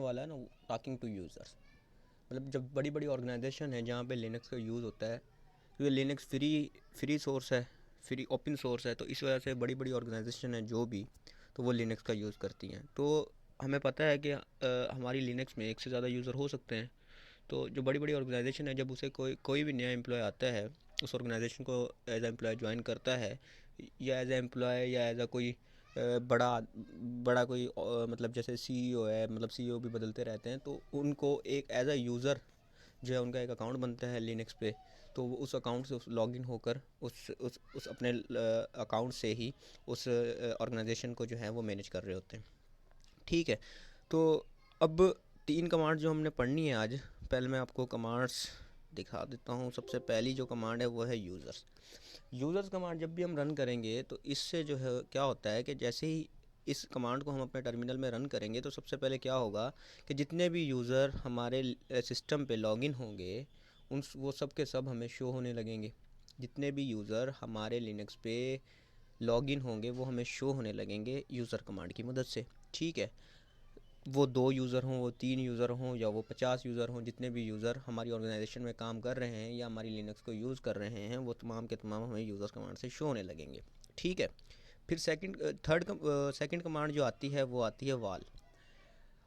वाला है ना, टॉकिंग टू यूज़र्स। मतलब जब बड़ी बड़ी ऑर्गेनाइजेशन है जहाँ पे लिनक्स का यूज़ होता है, तो ये लिनक्स फ्री सोर्स है, फ्री ओपन सोर्स है, तो इस वजह से बड़ी बड़ी ऑर्गेनाइजेशन है जो भी, तो वो लिनक्स का यूज़ करती हैं। तो हमें पता है कि हमारी लिनक्स में एक से ज़्यादा यूज़र हो सकते हैं। तो जो बड़ी बड़ी ऑर्गेनाइजेशन है, जब उसे कोई कोई भी नया एम्प्लॉय आता है, उस ऑर्गेनाइजेशन को एज एम्प्लॉय ज्वाइन करता है, या एज एम्प्लॉय या एज अ कोई बड़ा बड़ा कोई मतलब जैसे सीईओ है, मतलब सीईओ भी बदलते रहते हैं, तो उनको एक एज अ यूज़र जो है उनका एक अकाउंट बनता है लिनक्स पे। तो वो उस अकाउंट से लॉगिन होकर उस अपने अकाउंट से ही उस ऑर्गेनाइजेशन को जो है वो मैनेज कर रहे होते हैं। ठीक है। तो अब 3 कमांड जो हमने पढ़नी है आज, पहले मैं आपको कमांड्स दिखा देता हूँ। सबसे पहली जो कमांड है वो है यूज़र्स। यूज़र्स कमांड जब भी हम रन करेंगे तो इससे जो है क्या होता है कि जैसे ही इस कमांड को हम अपने टर्मिनल में रन करेंगे, तो सबसे पहले क्या होगा कि जितने भी यूज़र हमारे सिस्टम पे लॉगिन होंगे, उन वो सब के सब हमें शो होने लगेंगे। जितने भी यूज़र हमारे लिनक्स पे लॉगिन होंगे वो हमें शो होने लगेंगे यूज़र कमांड की मदद से। ठीक है। वो 2 यूज़र हों, वो 3 यूज़र हों, या वो 50 यूज़र हों, जितने भी यूज़र हमारी ऑर्गेनाइजेशन में काम कर रहे हैं या हमारी लिनक्स को यूज़ कर रहे हैं, वो तमाम के तमाम हमें यूज़र कमांड से शो होने लगेंगे। ठीक है। फिर सेकंड कमांड जो आती है वो आती है वाल।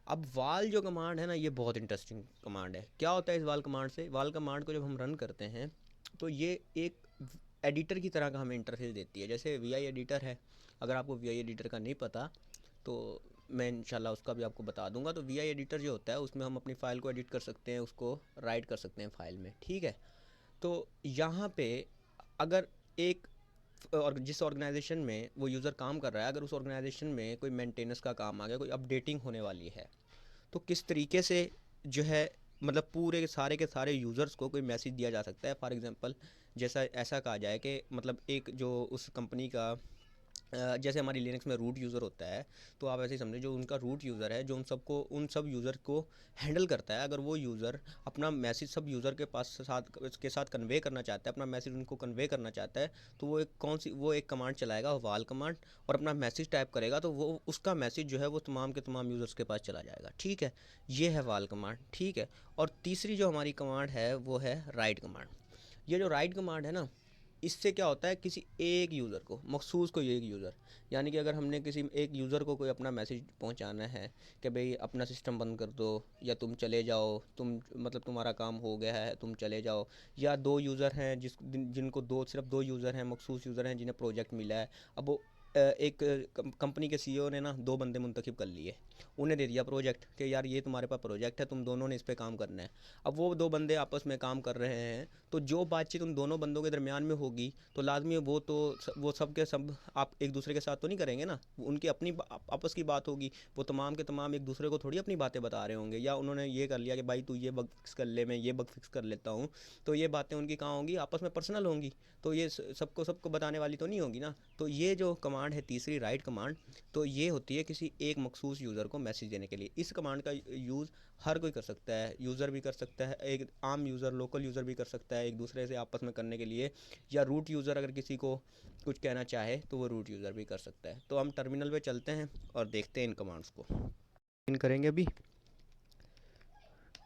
अब वाल जो कमांड है ना, ये बहुत इंटरेस्टिंग कमांड है। क्या होता है इस वाल कमांड से? वाल कमांड को जब हम रन करते हैं, तो ये एक एडिटर की तरह का हमें इंटरफेस देती है। जैसे वी आई एडिटर है, अगर आपको वी आई एडिटर का नहीं पता तो मैं इंशाल्लाह उसका भी आपको बता दूंगा। तो वी आई एडिटर जो होता है उसमें हम अपनी फ़ाइल को एडिट कर सकते हैं, उसको राइट कर सकते हैं फ़ाइल में। ठीक है। तो यहाँ पे अगर एक और जिस ऑर्गेनाइजेशन में वो यूज़र काम कर रहा है, अगर उस ऑर्गेनाइजेशन में कोई मेंटेनेंस का काम आ गया, कोई अपडेटिंग होने वाली है, तो किस तरीके से जो है मतलब पूरे के सारे यूज़र्स को कोई मैसेज दिया जा सकता है। फॉर एग्जांपल जैसा ऐसा कहा जाए कि मतलब एक जो उस कंपनी का जैसे हमारी लिनक्स में रूट यूज़र होता है, तो आप ऐसे ही समझें जो उनका रूट यूज़र है, जो उन सब यूज़र को हैंडल करता है, अगर वो यूज़र अपना मैसेज सब यूज़र के साथ कन्वे करना चाहता है, अपना मैसेज उनको कन्वे करना चाहता है, तो वो एक कमांड चलाएगा, वाल कमांड, और अपना मैसेज टाइप करेगा, तो वो उसका मैसेज जो है वो तमाम के तमाम यूज़र्स के पास चला जाएगा। ठीक है। ये है वाल कमांड। ठीक है। और तीसरी जो हमारी कमांड है वो है राइट कमांड। ये जो राइट कमांड है ना, इससे क्या होता है, किसी एक यूज़र को, मखसूस कोई एक यूज़र, यानी कि अगर हमने किसी एक यूज़र को कोई अपना मैसेज पहुंचाना है कि भाई अपना सिस्टम बंद कर दो, या तुम चले जाओ, तुम मतलब तुम्हारा काम हो गया है, तुम चले जाओ, या 2 यूज़र हैं जिनको सिर्फ 2 यूज़र हैं, मखसूस यूज़र हैं जिन्हें प्रोजेक्ट मिला है। अब वो एक कंपनी के सीईओ ने ना 2 बंदे मुंतखब कर लिए, उन्हें दे दिया प्रोजेक्ट कि यार ये तुम्हारे पास प्रोजेक्ट है, तुम दोनों ने इस पे काम करना है। अब वो 2 बंदे आपस में काम कर रहे हैं, तो जो बातचीत उन दोनों बंदों के दरमियान में होगी, तो लाजमी वो सब के सब आप एक दूसरे के साथ तो नहीं करेंगे ना, उनकी अपनी आपस की बात होगी। वो तमाम के तमाम एक दूसरे को थोड़ी अपनी बातें बता रहे होंगे, या उन्होंने ये कर लिया कि भाई तू ये बग फिक्स कर ले, मैं ये बग फिक्स कर लेता हूँ, तो ये बातें उनकी कहाँ होंगी, आपस में पर्सनल होंगी। तो ये सबको सबको बताने वाली तो नहीं होगी ना। तो ये जो कमांड है तीसरी, राइट कमांड, तो ये होती है किसी एक मखसूस यूज़र को मैसेज देने के लिए। इस कमांड का यूज़ हर कोई कर सकता है, यूज़र भी कर सकता है, एक आम यूज़र, लोकल यूज़र भी कर सकता है, एक दूसरे से आपस में करने के लिए, या रूट यूज़र अगर किसी को कुछ कहना चाहे तो वो रूट यूज़र भी कर सकता है। तो हम टर्मिनल पे चलते हैं और देखते हैं इन कमांड्स को, इन करेंगे अभी,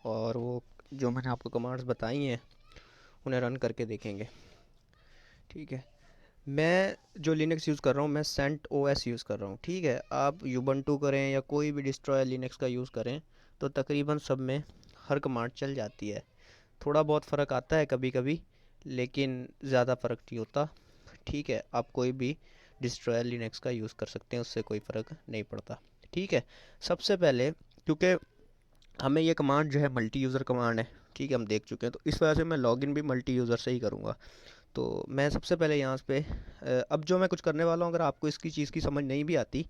और वो जो मैंने आपको कमांड्स बताई हैं उन्हें रन करके देखेंगे। ठीक है। मैं जो लिनक्स यूज़ कर रहा हूँ, मैं सेंट ओएस यूज़ कर रहा हूँ। ठीक है। आप यूबंटू करें या कोई भी डिस्ट्रॉय लिनक्स का यूज़ करें, तो तकरीबन सब में हर कमांड चल जाती है। थोड़ा बहुत फ़र्क आता है कभी कभी, लेकिन ज़्यादा फ़र्क नहीं होता। ठीक है। आप कोई भी डिस्ट्रॉय लिनक्स का यूज़ कर सकते हैं, उससे कोई फ़र्क नहीं पड़ता। ठीक है। सबसे पहले, क्योंकि हमें ये कमांड जो है मल्टी यूज़र कमांड है, ठीक है, हम देख चुके हैं, तो इस वजह से मैं लॉगिन भी मल्टी यूज़र से ही करूँगा। तो मैं सबसे पहले यहाँ पे अब जो मैं कुछ करने वाला हूँ, अगर आपको इसकी चीज़ की समझ नहीं भी आती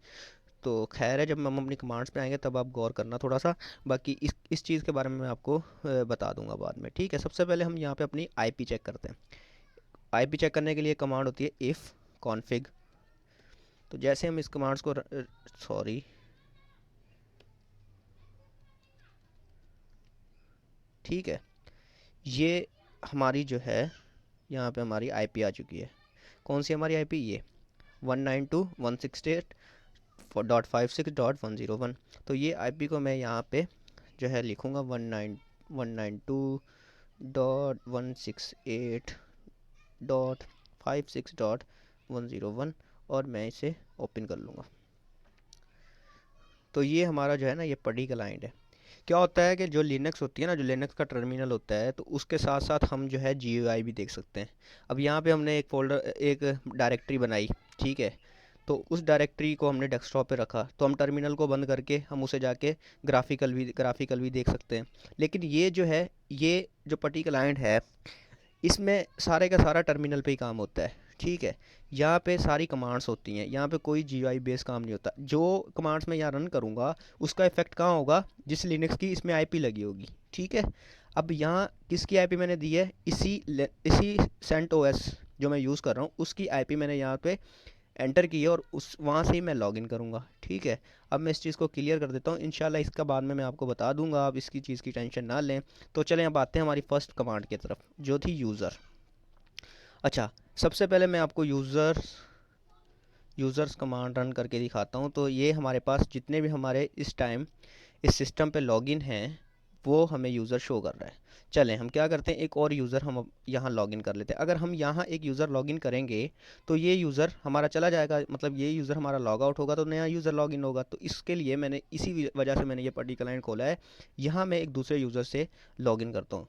तो खैर है, जब हम अपनी कमांड्स पे आएंगे तब आप गौर करना थोड़ा सा। बाकी इस चीज़ के बारे में मैं आपको बता दूंगा बाद में। ठीक है। सबसे पहले हम यहाँ पे अपनी आईपी चेक करते हैं। आईपी चेक करने के लिए कमांड होती है इफ़ कॉन्फिग। तो जैसे हम इस कमांड्स को सॉरी, ठीक है, ये हमारी जो है यहाँ पे हमारी आईपी आ चुकी है। कौन सी हमारी आईपी? ये 192.168.56.101। तो ये आईपी को मैं यहाँ पे जो है लिखूँगा 192.168.56.101 और मैं इसे ओपन कर लूँगा। तो ये हमारा जो है ना ये पड़ी क्लाइंट है। क्या होता है कि जो लिनक्स होती है ना, जो लिनक्स का टर्मिनल होता है, तो उसके साथ साथ हम जो है GUI भी देख सकते हैं। अब यहाँ पे हमने एक फोल्डर, एक डायरेक्टरी बनाई, ठीक है, तो उस डायरेक्टरी को हमने डेस्कटॉप पे रखा, तो हम टर्मिनल को बंद करके हम उसे जाके ग्राफिकल भी देख सकते हैं। लेकिन ये जो है, ये जो पटी क्लाइंट है, इसमें सारे का सारा टर्मिनल पे ही काम होता है, ठीक है। यहाँ पे सारी कमांड्स होती हैं, यहाँ पे कोई GUI बेस काम नहीं होता। जो कमांड्स मैं यहाँ रन करूँगा उसका इफेक्ट कहाँ होगा, जिस लिनक्स की इसमें IP लगी होगी, ठीक है। अब यहाँ किसकी IP मैंने दी है, इसी CentOS जो मैं यूज़ कर रहा हूँ उसकी IP मैंने यहाँ पे एंटर की है और उस वहाँ से ही मैं लॉगिन करूँगा, ठीक है। अब मैं इस चीज़ को क्लियर कर देता हूँ, इंशाल्लाह इसका बाद में मैं आपको बता दूंगा, आप इसकी चीज़ की टेंशन ना लें। तो चलें अब आते हैं हमारी फर्स्ट कमांड की तरफ, जो थी यूज़र। अच्छा, सबसे पहले मैं आपको यूज़र्स कमांड रन करके दिखाता हूँ। तो ये हमारे पास जितने भी हमारे इस टाइम इस सिस्टम पे लॉगिन हैं वो हमें यूज़र शो कर रहा है। चलें हम क्या करते हैं, एक और यूज़र हम अब यहाँ लॉगिन कर लेते हैं। अगर हम यहाँ एक यूज़र लॉगिन करेंगे तो ये यूज़र हमारा चला जाएगा, मतलब ये यूज़र हमारा लॉग आउट होगा तो नया यूज़र लॉगिन होगा। तो इसके लिए मैंने इसी वजह से मैंने ये पर्टिकुलर क्लाइंट खोला है। यहाँ मैं एक दूसरे यूज़र से लॉगिन करता हूँ,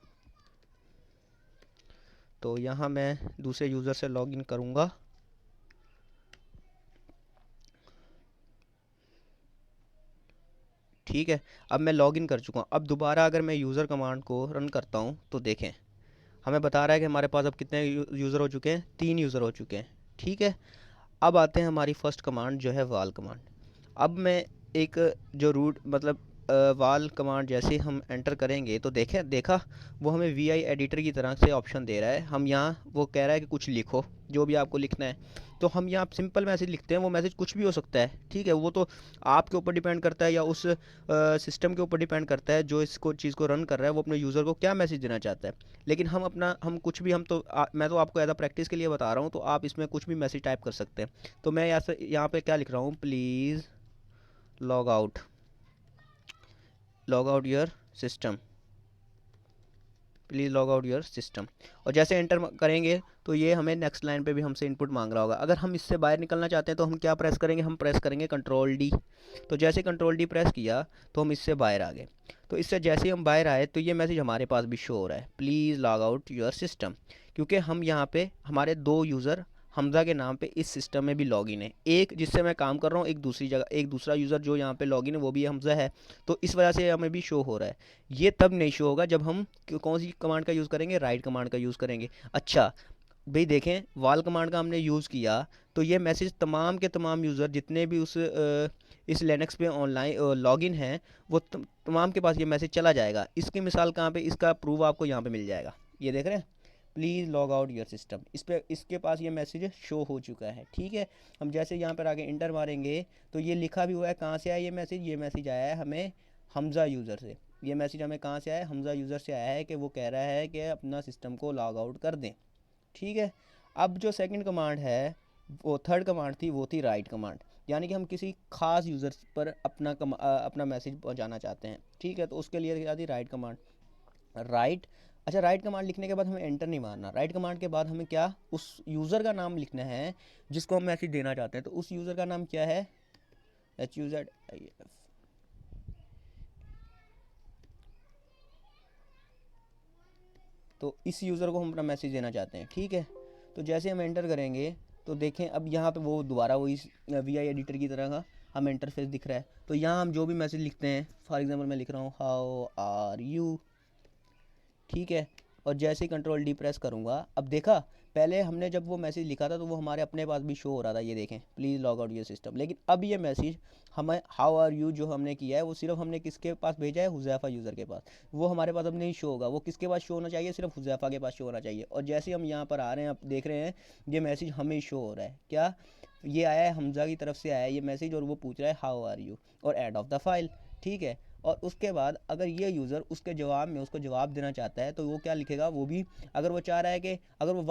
तो यहाँ मैं दूसरे यूज़र से लॉगिन करूँगा। ठीक है, अब मैं लॉगिन कर चुका हूँ। अब दोबारा अगर मैं यूज़र कमांड को रन करता हूँ तो देखें हमें बता रहा है कि हमारे पास अब कितने यूज़र हो चुके हैं, 3 यूज़र हो चुके हैं, ठीक है। अब आते हैं हमारी फर्स्ट कमांड जो है वाल कमांड। अब मैं एक जो रूट मतलब वाल कमांड जैसे हम एंटर करेंगे तो देखा वो हमें VI एडिटर की तरह से ऑप्शन दे रहा है। हम यहाँ वो कह रहा है कि कुछ लिखो, जो भी आपको लिखना है। तो हम यहाँ सिंपल मैसेज लिखते हैं, वो मैसेज कुछ भी हो सकता है, ठीक है। वो तो आपके ऊपर डिपेंड करता है या उस सिस्टम के ऊपर डिपेंड करता है जो इसको चीज़ को रन कर रहा है, वो अपने यूज़र को क्या मैसेज देना चाहता है। लेकिन हम कुछ भी मैं तो आपको एज अ प्रैक्टिस के लिए बता रहा हूँ, तो आप इसमें कुछ भी मैसेज टाइप कर सकते हैं। तो मैं यहाँ पे क्या लिख रहा हूँ, please log out your system, please log out your system. और जैसे एंटर करेंगे तो ये हमें नेक्स्ट लाइन पे भी हमसे इनपुट मांग रहा होगा। अगर हम इससे बाहर निकलना चाहते हैं तो हम क्या प्रेस करेंगे, हम प्रेस करेंगे कंट्रोल D। तो जैसे कंट्रोल D प्रेस किया तो हम इससे बाहर आ गए। तो इससे जैसे ही हम बाहर आए तो ये मैसेज हमारे पास भी शो हो रहा है, please log out your system, क्योंकि हम यहाँ पे हमारे 2 यूज़र हमज़ा के नाम पे इस सिस्टम में भी लॉगिन है। एक जिससे मैं काम कर रहा हूँ, एक दूसरी जगह एक दूसरा यूज़र जो यहाँ पे लॉगिन है वो भी हमज़ा है। तो इस वजह से हमें भी शो हो रहा है। ये तब नहीं शो होगा जब हम कौन सी कमांड का यूज़ करेंगे, राइट कमांड का यूज़ करेंगे। अच्छा भाई देखें, वाल कमांड का हमने यूज़ किया तो ये मैसेज तमाम के तमाम यूज़र जितने भी इस लिनक्स पे ऑनलाइन लॉगिन हैं वो तमाम के पास ये मैसेज चला जाएगा। इसकी मिसाल कहाँ पे, इसका प्रूफ आपको यहाँ पे मिल जाएगा। ये देख रहे हैं, please log out your system, इसके पास ये मैसेज शो हो चुका है, ठीक है। हम जैसे यहाँ पर आगे इंटर मारेंगे तो ये लिखा भी हुआ है कहाँ से आया ये मैसेज आया है हमें हमज़ा यूज़र से। ये मैसेज हमें कहाँ से आया है, हमज़ा यूज़र से आया है कि वो कह रहा है कि अपना सिस्टम को लॉग आउट कर दें, ठीक है। अब जो सेकंड कमांड है, वो थर्ड कमांड थी, वो थी राइट कमांड। यानी कि हम किसी खास यूज़र पर अपना मैसेज पहुंचाना चाहते हैं, ठीक है। तो उसके लिए क्या थी, राइट कमांड, राइट। अच्छा, राइट कमांड लिखने के बाद हमें एंटर नहीं मारना। राइट कमांड के बाद हमें क्या, उस यूज़र का नाम लिखना है जिसको हम मैसेज देना चाहते हैं। तो उस यूज़र का नाम क्या है, HUZIF। तो इस यूज़र को हम अपना मैसेज देना चाहते हैं, ठीक है। तो जैसे हम एंटर करेंगे तो देखें अब यहाँ पे वो दोबारा वही VI एडिटर की तरह का हमें इंटरफेस दिख रहा है। तो यहाँ हम जो भी मैसेज लिखते हैं, फॉर एग्जांपल मैं लिख रहा हूँ हाउ आर यू, ठीक है। और जैसे ही कंट्रोल D प्रेस करूँगा, अब देखा पहले हमने जब वो मैसेज लिखा था तो वो हमारे अपने पास भी शो हो रहा था, ये देखें please log out your system. लेकिन अब ये मैसेज हमें हाउ आर यू जो हमने किया है वो सिर्फ हमने किसके पास भेजा है, हुज़ैफ़ा यूज़र के पास। वो हमारे पास अब नहीं शो होगा, वो किसके पास शो होना चाहिए, सिर्फ हुज़ैफ़ा के पास शो होना चाहिए। और जैसे हम यहाँ पर आ रहे हैं, आप देख रहे हैं ये मैसेज हमें शो हो रहा है, क्या ये आया है हमज़ा की तरफ से आया है ये मैसेज, और वो पूछ रहा है हाउ आर यू और ऐड ऑफ द फाइल, ठीक है। और उसके बाद अगर ये यूज़र उसके जवाब में उसको जवाब देना चाहता है तो वो क्या लिखेगा, वो भी अगर वो चाह रहा है कि अगर वो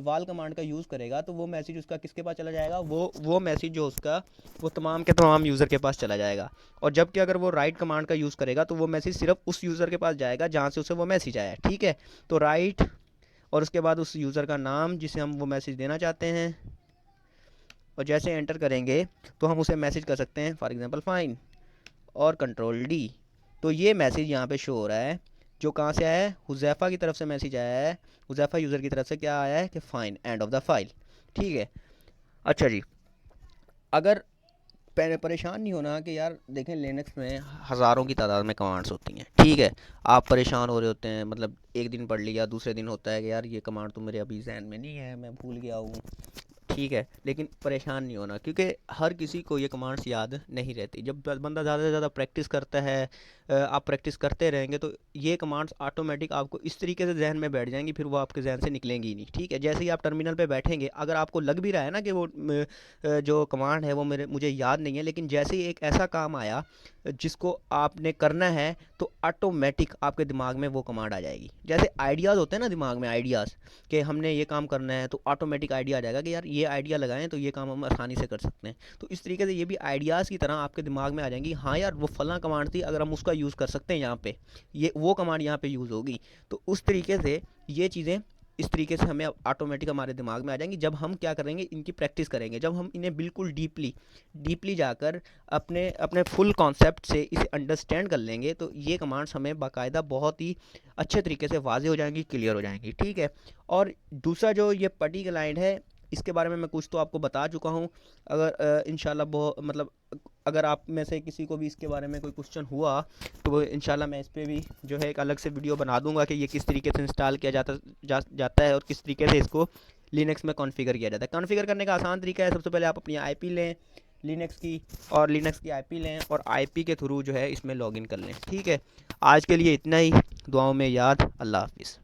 वाल कमांड का यूज़ करेगा तो वो मैसेज उसका किसके पास चला जाएगा, वो मैसेज जो उसका वो तमाम के तमाम यूज़र के पास चला जाएगा। और जबकि अगर वो राइट कमांड का यूज़ करेगा तो वो मैसेज सिर्फ उस यूज़र के पास जाएगा जहाँ से उसे वो मैसेज आया है। ठीक है, तो राइट और उसके बाद उस यूज़र का नाम जिसे हम वो मैसेज देना चाहते हैं, और जैसे एंटर करेंगे तो हम उसे मैसेज कर सकते हैं, फॉर एग्जांपल फाइन और कंट्रोल डी। तो ये मैसेज यहाँ पे शो हो रहा है जो कहाँ से आया है, हुज़ैफ़ा की तरफ से मैसेज आया है, हुज़ैफ़ा यूज़र की तरफ से क्या आया है कि fine end of the file. ठीक है, अच्छा जी, अगर परेशान नहीं होना कि यार देखें लिनक्स में हज़ारों की तादाद में कमांड्स होती हैं। ठीक है, आप परेशान हो रहे होते हैं, मतलब एक दिन पढ़ लिया, दूसरे दिन होता है कि यार ये कमांड तो मेरे अभी जहन में नहीं है, मैं भूल गया हूँ। ठीक है, लेकिन परेशान नहीं होना क्योंकि हर किसी को ये कमांड्स याद नहीं रहती। जब बंदा ज़्यादा से ज़्यादा प्रैक्टिस करता है, आप प्रैक्टिस करते रहेंगे तो ये कमांड्स ऑटोमेटिक आपको इस तरीके से जहन में बैठ जाएंगी, फिर वो आपके जहन से निकलेंगी ही नहीं। ठीक है, जैसे ही आप टर्मिनल पे बैठेंगे अगर आपको लग भी रहा है ना कि वो जो कमांड है वो मुझे याद नहीं है, लेकिन जैसे ही एक ऐसा काम आया जिसको आपने करना है तो ऑटोमेटिक आपके दिमाग में वो कमांड आ जाएगी। जैसे आइडियाज़ होते हैं ना दिमाग में, आइडियाज़ कि हमने ये काम करना है तो ऑटोमेटिक आइडिया आ जाएगा कि यार ये आइडिया लगाएं तो ये काम हम आसानी से कर सकते हैं। तो इस तरीके से ये भी आइडियाज़ की तरह आपके दिमाग में आ जाएंगी, हाँ यार वो फलां कमांड थी, अगर हम उसका यूज़ कर सकते हैं यहाँ पे, ये वो कमांड यहाँ पे यूज़ होगी। तो उस तरीके से ये चीज़ें इस तरीके से हमें ऑटोमेटिक हमारे दिमाग में आ जाएंगी जब हम क्या करेंगे, इनकी प्रैक्टिस करेंगे, जब हम इन्हें बिल्कुल डीपली जाकर अपने अपने फुल कॉन्सेप्ट से इसे अंडरस्टैंड कर लेंगे तो ये कमांड्स हमें बाकायदा बहुत ही अच्छे तरीके से वाज़े हो जाएंगी, क्लियर हो जाएंगी। ठीक है, और दूसरा जो ये पटी क्लाइंट है इसके बारे में मैं कुछ तो आपको बता चुका हूँ। अगर इंशाल्लाह बहुत मतलब अगर आप में से किसी को भी इसके बारे में कोई क्वेश्चन हुआ तो इंशाल्लाह मैं इस पर भी जो है एक अलग से वीडियो बना दूंगा कि ये किस तरीके से इंस्टॉल किया जाता है और किस तरीके से इसको लिनक्स में कॉन्फ़िगर किया जाता है। कॉन्फ़िगर करने का आसान तरीका है, सबसे पहले आप अपनी आईपी लें लिनक्स की, और लिनक्स की आईपी लें और आईपी के थ्रू जो है इसमें लॉगिन कर लें। ठीक है, आज के लिए इतना ही, दुआओं में याद, अल्लाह हाफिज़।